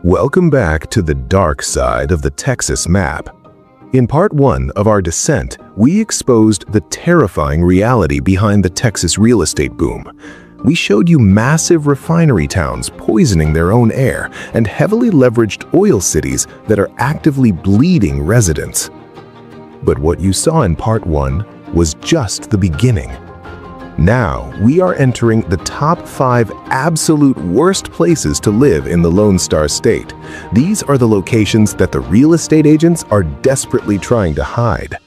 Welcome back to the dark side of the Texas map. In part 1 of our descent, we exposed the terrifying reality behind the Texas real estate boom. We showed you massive refinery towns poisoning their own air and heavily leveraged oil cities that are actively bleeding residents. But what you saw in part 1 was just the beginning. Now, we are entering the top 5 absolute worst places to live in the Lone Star State. These are the locations that the real estate agents are desperately trying to hide.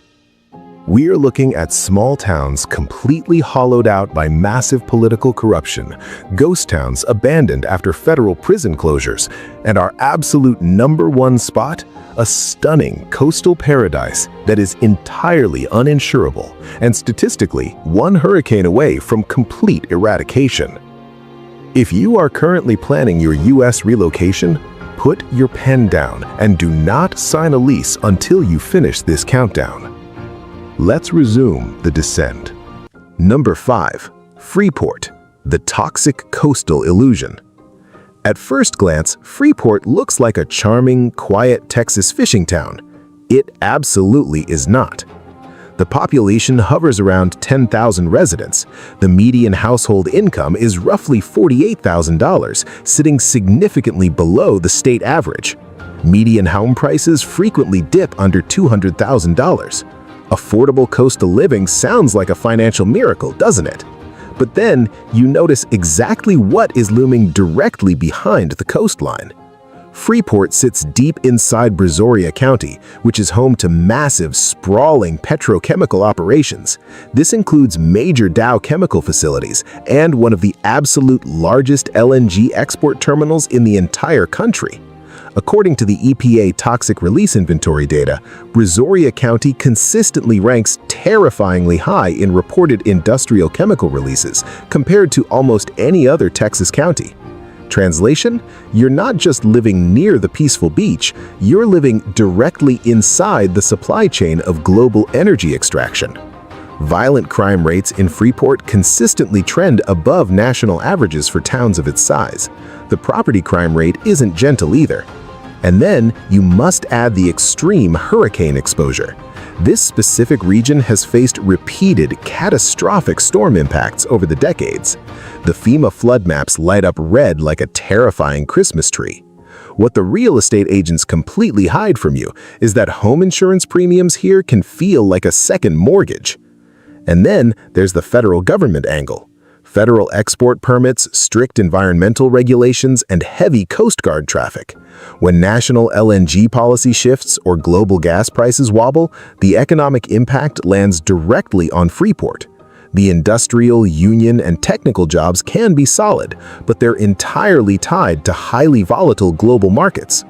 We are looking at small towns completely hollowed out by massive political corruption, ghost towns abandoned after federal prison closures, and our absolute #1 spot, a stunning coastal paradise that is entirely uninsurable and statistically one hurricane away from complete eradication. If you are currently planning your U.S. relocation, put your pen down and do not sign a lease until you finish this countdown. Let's resume the descent. Number 5. Freeport, the toxic coastal illusion. At first glance, Freeport looks like a charming, quiet Texas fishing town. It absolutely is not. The population hovers around 10,000 residents. The median household income is roughly $48,000, sitting significantly below the state average. Median home prices frequently dip under $200,000. Affordable coastal living sounds like a financial miracle, doesn't it? But then you notice exactly what is looming directly behind the coastline. Freeport sits deep inside Brazoria County, which is home to massive, sprawling petrochemical operations. This includes major Dow chemical facilities and one of the absolute largest LNG export terminals in the entire country. According to the EPA Toxic Release Inventory data, Brazoria County consistently ranks terrifyingly high in reported industrial chemical releases compared to almost any other Texas county. Translation? You're not just living near the peaceful beach, you're living directly inside the supply chain of global energy extraction. Violent crime rates in Freeport consistently trend above national averages for towns of its size. The property crime rate isn't gentle either. And then you must add the extreme hurricane exposure. This specific region has faced repeated catastrophic storm impacts over the decades. The FEMA flood maps light up red like a terrifying Christmas tree. What the real estate agents completely hide from you is that home insurance premiums here can feel like a second mortgage. And then there's the federal government angle. Federal export permits, strict environmental regulations, and heavy Coast Guard traffic. When national LNG policy shifts or global gas prices wobble, the economic impact lands directly on Freeport. The industrial, union, and technical jobs can be solid, but they're entirely tied to highly volatile global markets.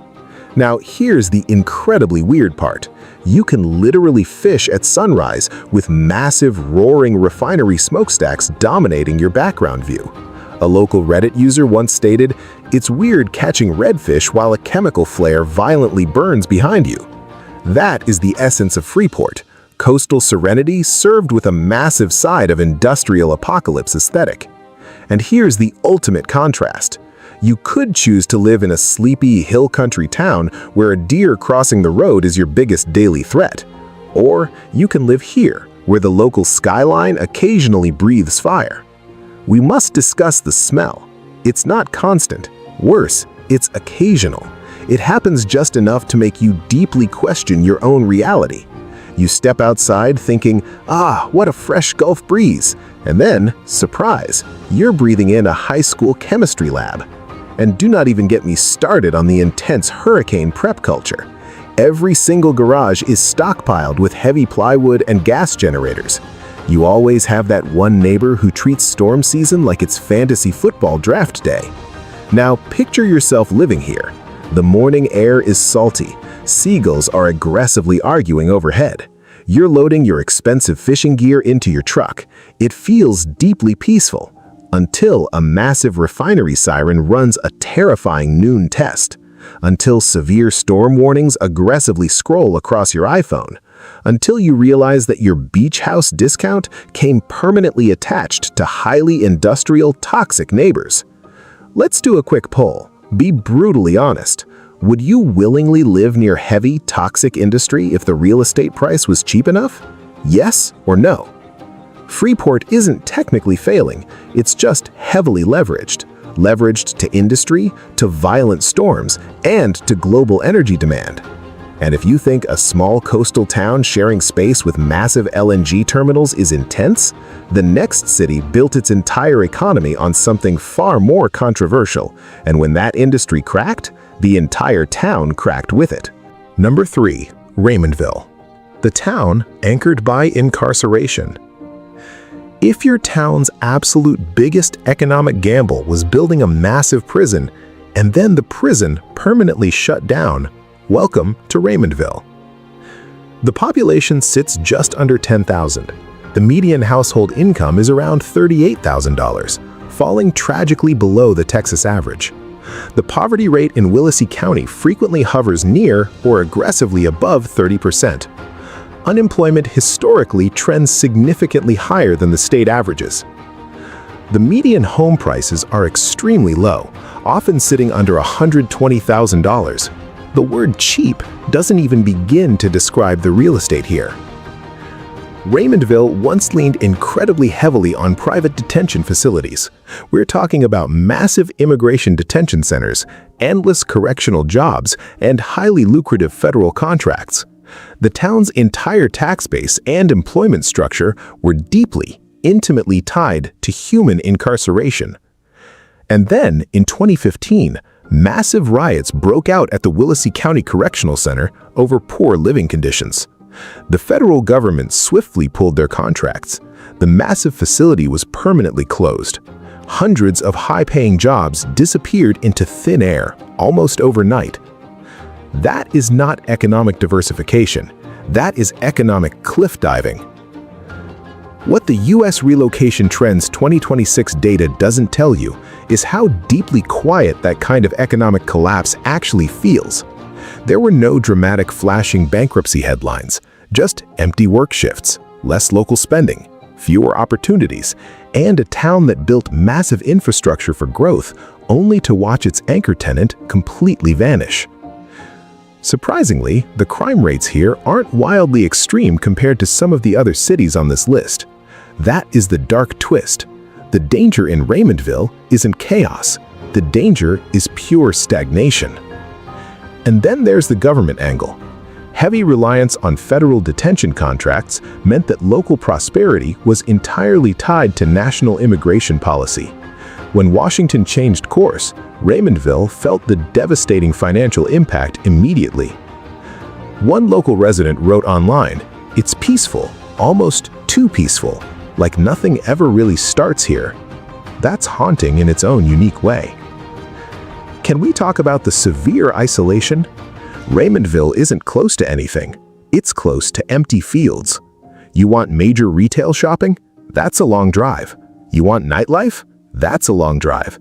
Now, here's the incredibly weird part. You can literally fish at sunrise with massive, roaring refinery smokestacks dominating your background view. A local Reddit user once stated, "It's weird catching redfish while a chemical flare violently burns behind you." That is the essence of Freeport, coastal serenity served with a massive side of industrial apocalypse aesthetic. And here's the ultimate contrast. You could choose to live in a sleepy hill country town where a deer crossing the road is your biggest daily threat. Or you can live here, where the local skyline occasionally breathes fire. We must discuss the smell. It's not constant. Worse, it's occasional. It happens just enough to make you deeply question your own reality. You step outside thinking, what a fresh Gulf breeze. And then, surprise, you're breathing in a high school chemistry lab. And do not even get me started on the intense hurricane prep culture. Every single garage is stockpiled with heavy plywood and gas generators. You always have that one neighbor who treats storm season like it's fantasy football draft day. Now picture yourself living here. The morning air is salty. Seagulls are aggressively arguing overhead. You're loading your expensive fishing gear into your truck. It feels deeply peaceful. Until a massive refinery siren runs a terrifying noon test. Until severe storm warnings aggressively scroll across your iPhone. Until you realize that your beach house discount came permanently attached to highly industrial, toxic neighbors. Let's do a quick poll. Be brutally honest. Would you willingly live near heavy, toxic industry if the real estate price was cheap enough? Yes or no? Freeport isn't technically failing, it's just heavily leveraged to industry, to violent storms, and to global energy demand. And if you think a small coastal town sharing space with massive LNG terminals is intense, the next city built its entire economy on something far more controversial, and when that industry cracked, the entire town cracked with it. Number 3. Raymondville. The town anchored by incarceration. If your town's absolute biggest economic gamble was building a massive prison, and then the prison permanently shut down, welcome to Raymondville. The population sits just under 10,000. The median household income is around $38,000, falling tragically below the Texas average. The poverty rate in Willacy County frequently hovers near or aggressively above 30%. Unemployment historically trends significantly higher than the state averages. The median home prices are extremely low, often sitting under $120,000. The word cheap doesn't even begin to describe the real estate here. Raymondville once leaned incredibly heavily on private detention facilities. We're talking about massive immigration detention centers, endless correctional jobs, and highly lucrative federal contracts. The town's entire tax base and employment structure were deeply, intimately tied to human incarceration. And then, in 2015, massive riots broke out at the Willacy County Correctional Center over poor living conditions. The federal government swiftly pulled their contracts. The massive facility was permanently closed. Hundreds of high-paying jobs disappeared into thin air almost overnight. That is not economic diversification. That is economic cliff diving. What the U.S. Relocation Trends 2026 data doesn't tell you is how deeply quiet that kind of economic collapse actually feels. There were no dramatic flashing bankruptcy headlines, just empty work shifts, less local spending, fewer opportunities, and a town that built massive infrastructure for growth only to watch its anchor tenant completely vanish. Surprisingly, the crime rates here aren't wildly extreme compared to some of the other cities on this list. That is the dark twist. The danger in Raymondville isn't chaos. The danger is pure stagnation. And then there's the government angle. Heavy reliance on federal detention contracts meant that local prosperity was entirely tied to national immigration policy. When Washington changed course, Raymondville felt the devastating financial impact immediately. One local resident wrote online, "It's peaceful, almost too peaceful, like nothing ever really starts here." That's haunting in its own unique way. Can we talk about the severe isolation? Raymondville isn't close to anything. It's close to empty fields. You want major retail shopping? That's a long drive. You want nightlife? That's a long drive.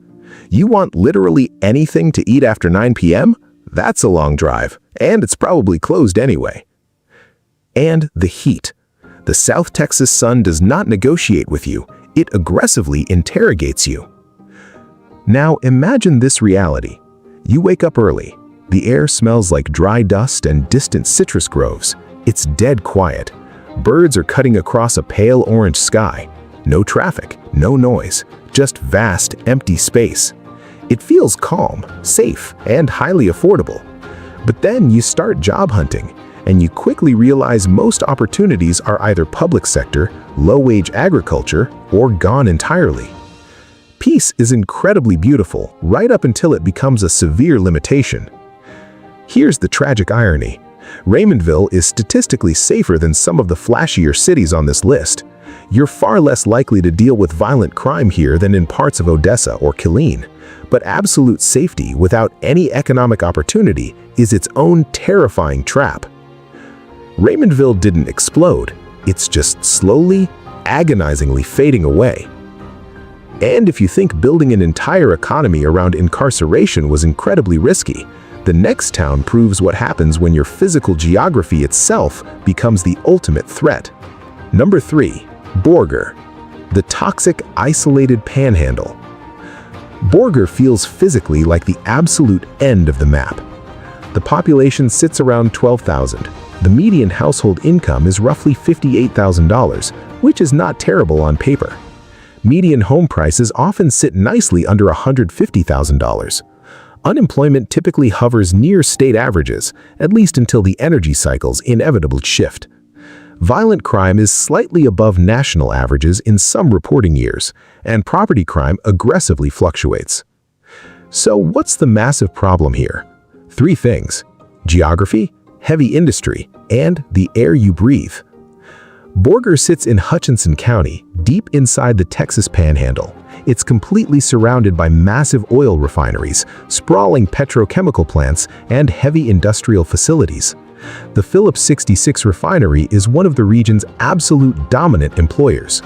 You want literally anything to eat after 9 p.m.? That's a long drive, and it's probably closed anyway. And the heat. The South Texas sun does not negotiate with you. It aggressively interrogates you. Now imagine this reality. You wake up early. The air smells like dry dust and distant citrus groves. It's dead quiet. Birds are cutting across a pale orange sky. No traffic, no noise, just vast, empty space. It feels calm, safe, and highly affordable. But then you start job hunting, and you quickly realize most opportunities are either public sector, low-wage agriculture, or gone entirely. Peace is incredibly beautiful right up until it becomes a severe limitation. Here's the tragic irony. Raymondville is statistically safer than some of the flashier cities on this list. You're far less likely to deal with violent crime here than in parts of Odessa or Killeen. But absolute safety without any economic opportunity is its own terrifying trap. Raymondville didn't explode. It's just slowly, agonizingly fading away. And if you think building an entire economy around incarceration was incredibly risky, the next town proves what happens when your physical geography itself becomes the ultimate threat. Number 3. Borger. The toxic, isolated panhandle. Borger feels physically like the absolute end of the map. The population sits around 12,000. The median household income is roughly $58,000, which is not terrible on paper. Median home prices often sit nicely under $150,000. Unemployment typically hovers near state averages, at least until the energy cycle's inevitable shift. Violent crime is slightly above national averages in some reporting years, and property crime aggressively fluctuates. So what's the massive problem here? Three things: geography, heavy industry, and the air you breathe. Borger sits in Hutchinson County, deep inside the Texas Panhandle. It's completely surrounded by massive oil refineries, sprawling petrochemical plants, and heavy industrial facilities. The Phillips 66 refinery is one of the region's absolute dominant employers.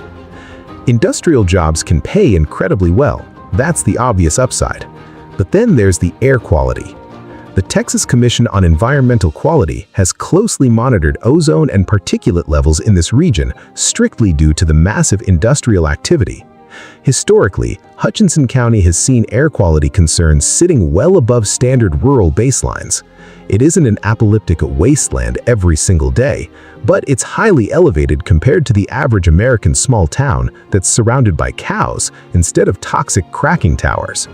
Industrial jobs can pay incredibly well. That's the obvious upside. But then there's the air quality. The Texas Commission on Environmental Quality has closely monitored ozone and particulate levels in this region, strictly due to the massive industrial activity. Historically, Hutchinson County has seen air quality concerns sitting well above standard rural baselines. It isn't an apocalyptic wasteland every single day, but it's highly elevated compared to the average American small town that's surrounded by cows instead of toxic cracking towers.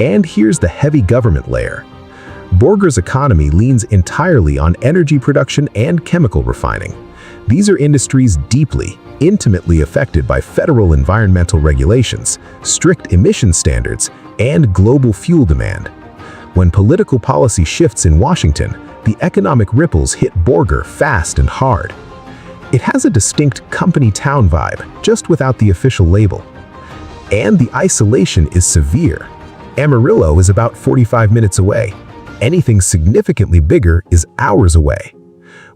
And here's the heavy government layer. Borger's economy leans entirely on energy production and chemical refining. These are industries deeply, intimately affected by federal environmental regulations, strict emission standards, and global fuel demand. When political policy shifts in Washington, the economic ripples hit Borger fast and hard. It has a distinct company town vibe, just without the official label. And the isolation is severe. Amarillo is about 45 minutes away. Anything significantly bigger is hours away.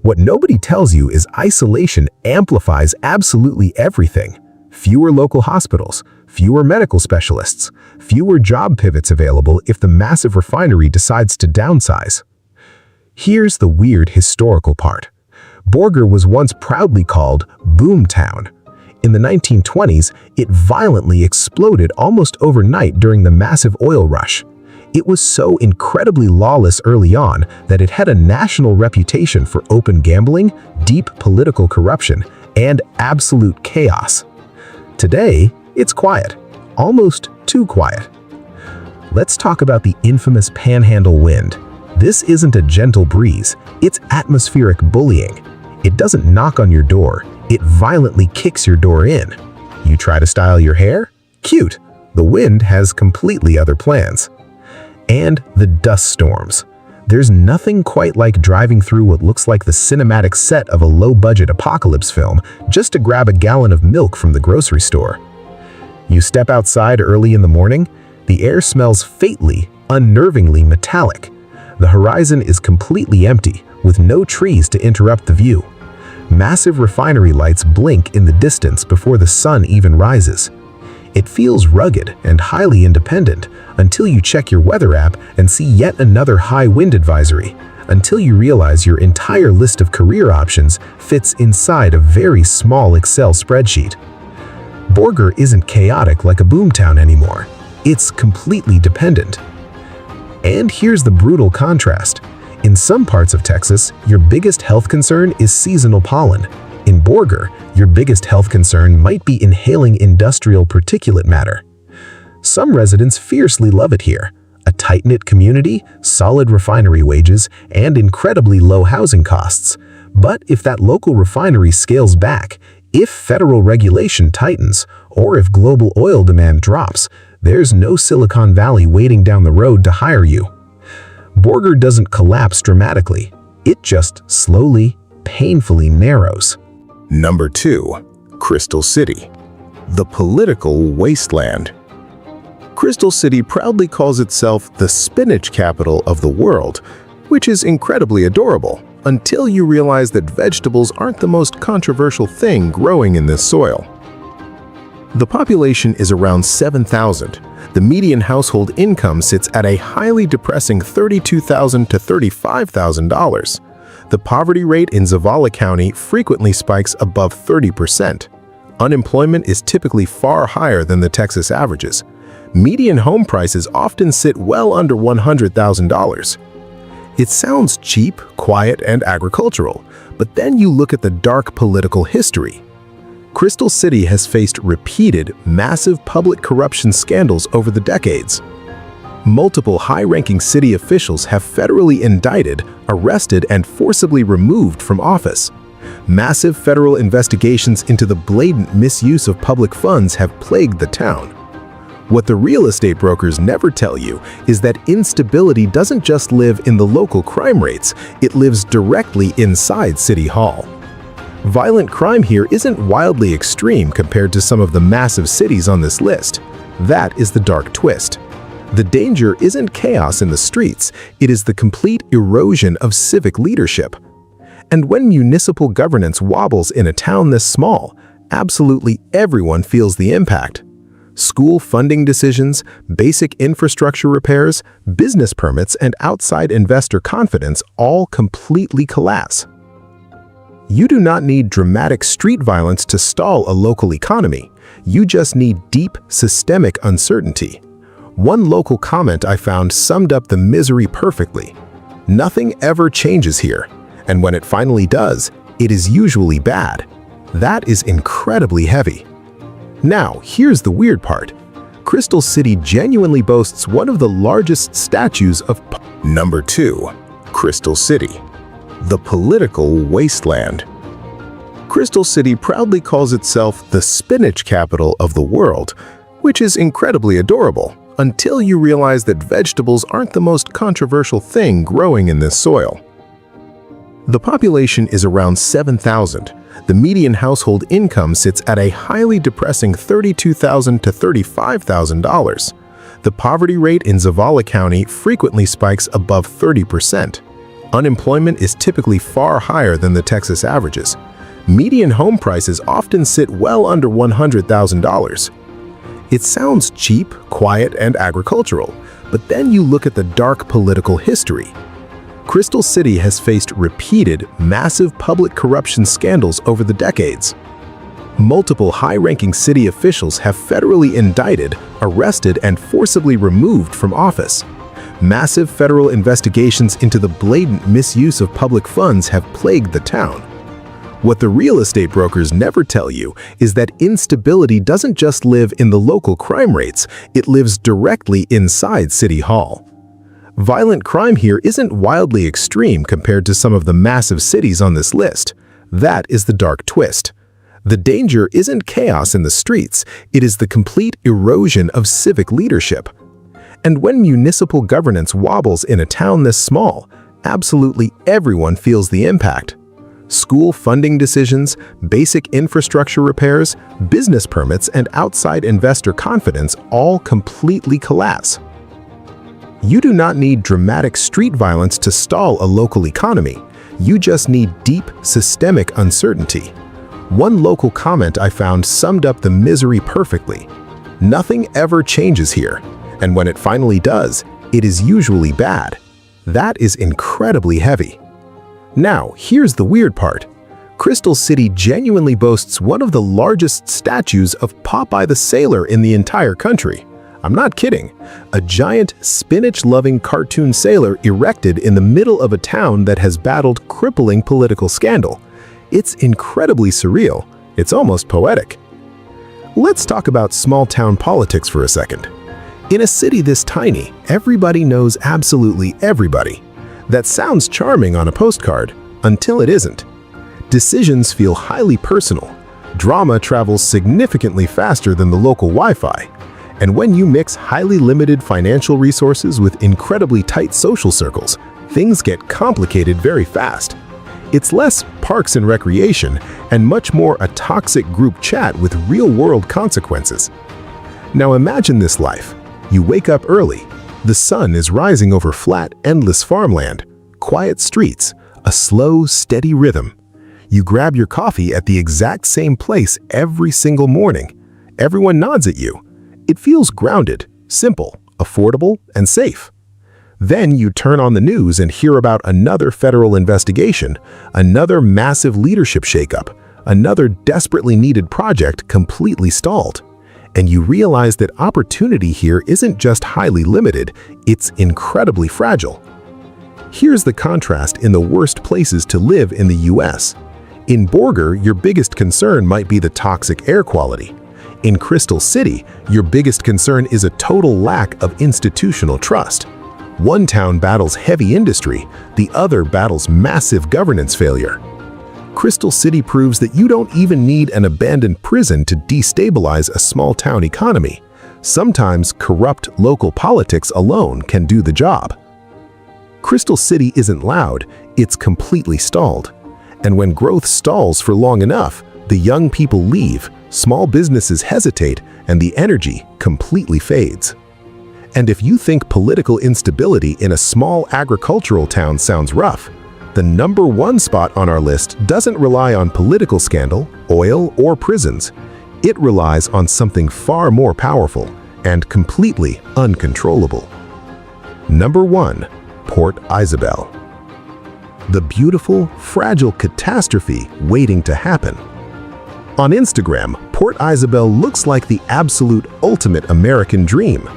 What nobody tells you is isolation amplifies absolutely everything. Fewer local hospitals, fewer medical specialists, fewer job pivots available if the massive refinery decides to downsize. Here's the weird historical part. Borger was once proudly called Boomtown. In the 1920s, it violently exploded almost overnight during the massive oil rush. It was so incredibly lawless early on that it had a national reputation for open gambling, deep political corruption, and absolute chaos. Today, it's quiet, almost too quiet. Let's talk about the infamous Panhandle wind. This isn't a gentle breeze, it's atmospheric bullying. It doesn't knock on your door, it violently kicks your door in. You try to style your hair? Cute. The wind has completely other plans. And the dust storms. There's nothing quite like driving through what looks like the cinematic set of a low-budget apocalypse film just to grab a gallon of milk from the grocery store. You step outside early in the morning, the air smells faintly, unnervingly metallic. The horizon is completely empty, with no trees to interrupt the view. Massive refinery lights blink in the distance before the sun even rises. It feels rugged and highly independent until you check your weather app and see yet another high wind advisory, until you realize your entire list of career options fits inside a very small Excel spreadsheet. Borger isn't chaotic like a boomtown anymore. It's completely dependent. And here's the brutal contrast. In some parts of Texas, your biggest health concern is seasonal pollen. In Borger, your biggest health concern might be inhaling industrial particulate matter. Some residents fiercely love it here. A tight-knit community, solid refinery wages, and incredibly low housing costs. But if that local refinery scales back, if federal regulation tightens, or if global oil demand drops, there's no Silicon Valley waiting down the road to hire you. Borger doesn't collapse dramatically. It just slowly, painfully narrows. Number 2. Crystal City, the political wasteland. Crystal City proudly calls itself the spinach capital of the world, which is incredibly adorable until you realize that vegetables aren't the most controversial thing growing in this soil. The population is around 7,000. The median household income sits at a highly depressing $32,000 to $35,000. The poverty rate in Zavala County frequently spikes above 30%. Unemployment is typically far higher than the Texas averages. Median home prices often sit well under $100,000. It sounds cheap, quiet, and agricultural, but then you look at the dark political history. Crystal City has faced repeated, massive public corruption scandals over the decades. Multiple high-ranking city officials have federally indicted, arrested, and forcibly removed from office. Massive federal investigations into the blatant misuse of public funds have plagued the town. What the real estate brokers never tell you is that instability doesn't just live in the local crime rates, it lives directly inside City Hall. Violent crime here isn't wildly extreme compared to some of the massive cities on this list. That is the dark twist. The danger isn't chaos in the streets, it is the complete erosion of civic leadership. And when municipal governance wobbles in a town this small, absolutely everyone feels the impact. School funding decisions, basic infrastructure repairs, business permits, and outside investor confidence all completely collapse. You do not need dramatic street violence to stall a local economy. You just need deep, systemic uncertainty. One local comment I found summed up the misery perfectly. Nothing ever changes here, and when it finally does, it is usually bad. That is incredibly heavy. Now, here's the weird part. Crystal City genuinely boasts one of the largest statues of Number 2. Crystal City, the political wasteland. Crystal City proudly calls itself the spinach capital of the world, which is incredibly adorable, until you realize that vegetables aren't the most controversial thing growing in this soil. The population is around 7,000. The median household income sits at a highly depressing $32,000 to $35,000. The poverty rate in Zavala County frequently spikes above 30%. Unemployment is typically far higher than the Texas averages. Median home prices often sit well under $100,000. It sounds cheap, quiet, and agricultural, but then you look at the dark political history. Crystal City has faced repeated, massive public corruption scandals over the decades. Multiple high-ranking city officials have federally indicted, arrested, and forcibly removed from office. Massive federal investigations into the blatant misuse of public funds have plagued the town. What the real estate brokers never tell you is that instability doesn't just live in the local crime rates, it lives directly inside City Hall. Violent crime here isn't wildly extreme compared to some of the massive cities on this list. That is the dark twist. The danger isn't chaos in the streets, it is the complete erosion of civic leadership. And when municipal governance wobbles in a town this small, absolutely everyone feels the impact. School funding decisions, basic infrastructure repairs, business permits, and outside investor confidence all completely collapse. You do not need dramatic street violence to stall a local economy. You just need deep, systemic uncertainty. One local comment I found summed up the misery perfectly. Nothing ever changes here, and when it finally does, it is usually bad. That is incredibly heavy. Now, here's the weird part. Crystal City genuinely boasts one of the largest statues of Popeye the Sailor in the entire country. I'm not kidding. A giant, spinach-loving cartoon sailor erected in the middle of a town that has battled crippling political scandal. It's incredibly surreal. It's almost poetic. Let's talk about small-town politics for a second. In a city this tiny, everybody knows absolutely everybody. That sounds charming on a postcard, until it isn't. Decisions feel highly personal. Drama travels significantly faster than the local Wi-Fi. And when you mix highly limited financial resources with incredibly tight social circles, things get complicated very fast. It's less parks and recreation and much more a toxic group chat with real-world consequences. Now imagine this life. You wake up early. The sun is rising over flat, endless farmland, quiet streets, a slow, steady rhythm. You grab your coffee at the exact same place every single morning. Everyone nods at you. It feels grounded, simple, affordable, and safe. Then you turn on the news and hear about another federal investigation, another massive leadership shakeup, another desperately needed project completely stalled. And you realize that opportunity here isn't just highly limited, it's incredibly fragile. Here's the contrast in the worst places to live in the US. In Borger, your biggest concern might be the toxic air quality. In Crystal City, your biggest concern is a total lack of institutional trust. One town battles heavy industry, the other battles massive governance failure. Crystal City proves that you don't even need an abandoned prison to destabilize a small-town economy. Sometimes corrupt local politics alone can do the job. Crystal City isn't loud, it's completely stalled. And when growth stalls for long enough, the young people leave, small businesses hesitate, and the energy completely fades. And if you think political instability in a small agricultural town sounds rough, the #1 spot on our list doesn't rely on political scandal, oil, or prisons. It relies on something far more powerful and completely uncontrollable. Number 1. Port Isabel. The beautiful, fragile catastrophe waiting to happen. On Instagram, Port Isabel looks like the absolute ultimate American dream.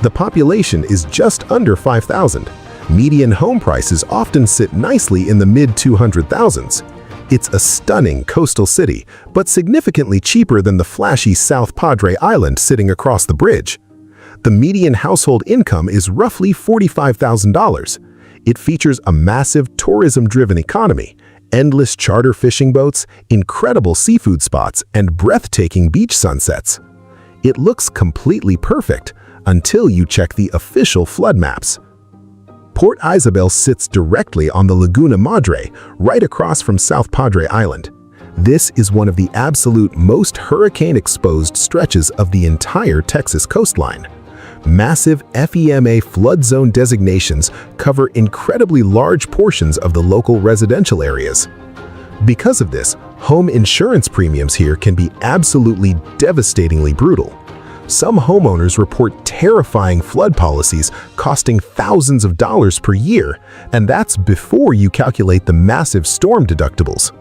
The population is just under 5,000. Median home prices often sit nicely in the mid-200,000s. It's a stunning coastal city, but significantly cheaper than the flashy South Padre Island sitting across the bridge. The median household income is roughly $45,000. It features a massive tourism-driven economy, endless charter fishing boats, incredible seafood spots, and breathtaking beach sunsets. It looks completely perfect until you check the official flood maps. Port Isabel sits directly on the Laguna Madre, right across from South Padre Island. This is one of the absolute most hurricane-exposed stretches of the entire Texas coastline. Massive FEMA flood zone designations cover incredibly large portions of the local residential areas. Because of this, home insurance premiums here can be absolutely devastatingly brutal. Some homeowners report terrifying flood policies costing thousands of dollars per year, and that's before you calculate the massive storm deductibles.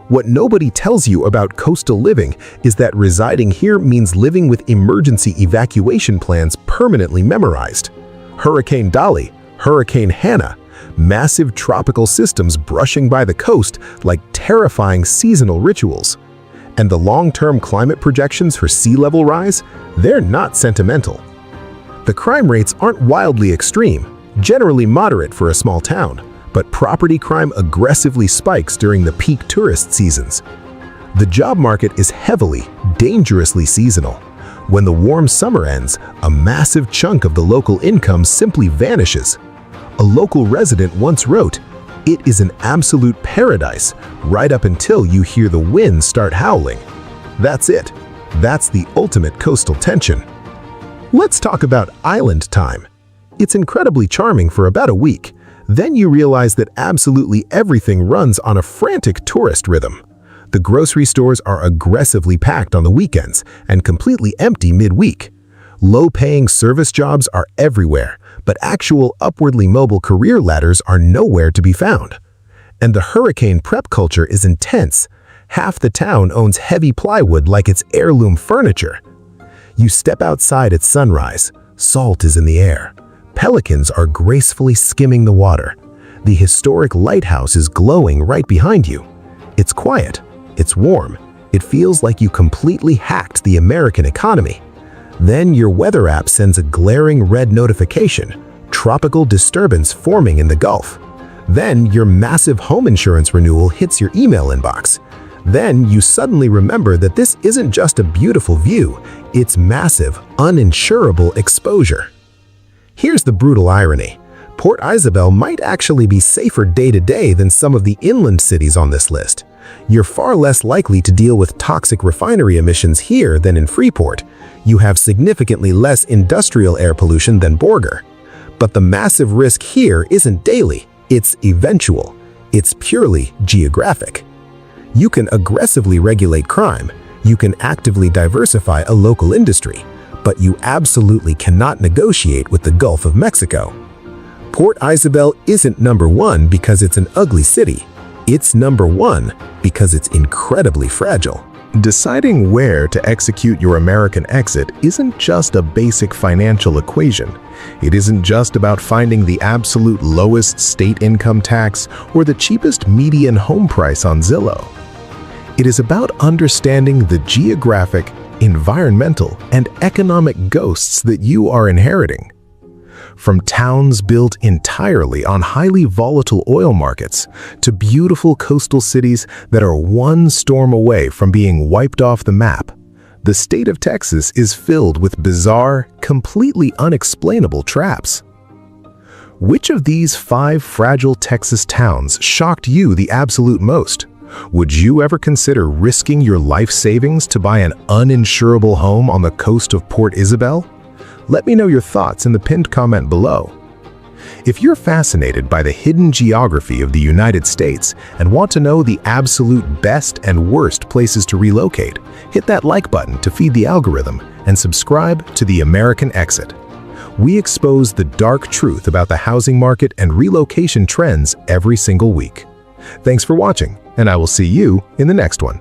What nobody tells you about coastal living is that residing here means living with emergency evacuation plans permanently memorized. Hurricane Dolly, Hurricane Hannah, massive tropical systems brushing by the coast like terrifying seasonal rituals. And the long-term climate projections for sea level rise, they're not sentimental. The crime rates aren't wildly extreme, generally moderate for a small town, but property crime aggressively spikes during the peak tourist seasons. The job market is heavily, dangerously seasonal. When the warm summer ends, a massive chunk of the local income simply vanishes. A local resident once wrote, "It is an absolute paradise, right up until you hear the wind start howling." That's it. That's the ultimate coastal tension. Let's talk about island time. It's incredibly charming for about a week. Then you realize that absolutely everything runs on a frantic tourist rhythm. The grocery stores are aggressively packed on the weekends and completely empty midweek. Low-paying service jobs are everywhere, but actual upwardly mobile career ladders are nowhere to be found. And the hurricane prep culture is intense. Half the town owns heavy plywood like it's heirloom furniture. You step outside at sunrise, salt is in the air. Pelicans are gracefully skimming the water. The historic lighthouse is glowing right behind you. It's quiet, it's warm, it feels like you completely hacked the American economy. Then your weather app sends a glaring red notification, tropical disturbance forming in the Gulf. Then your massive home insurance renewal hits your email inbox. Then you suddenly remember that this isn't just a beautiful view, it's massive, uninsurable exposure. Here's the brutal irony. Port Isabel might actually be safer day to day than some of the inland cities on this list. You're far less likely to deal with toxic refinery emissions here than in Freeport. You have significantly less industrial air pollution than Borger. But the massive risk here isn't daily, it's eventual. It's purely geographic. You can aggressively regulate crime, you can actively diversify a local industry, but you absolutely cannot negotiate with the Gulf of Mexico. Port Isabel isn't number 1 because it's an ugly city. It's number 1 because it's incredibly fragile. Deciding where to execute your American exit isn't just a basic financial equation. It isn't just about finding the absolute lowest state income tax or the cheapest median home price on Zillow. It is about understanding the geographic, environmental, and economic ghosts that you are inheriting. From towns built entirely on highly volatile oil markets to beautiful coastal cities that are one storm away from being wiped off the map, the state of Texas is filled with bizarre, completely unexplainable traps. Which of these 5 fragile Texas towns shocked you the absolute most? Would you ever consider risking your life savings to buy an uninsurable home on the coast of Port Isabel? Let me know your thoughts in the pinned comment below. If you're fascinated by the hidden geography of the United States and want to know the absolute best and worst places to relocate, hit that like button to feed the algorithm and subscribe to The American Exit. We expose the dark truth about the housing market and relocation trends every single week. Thanks for watching, and I will see you in the next one.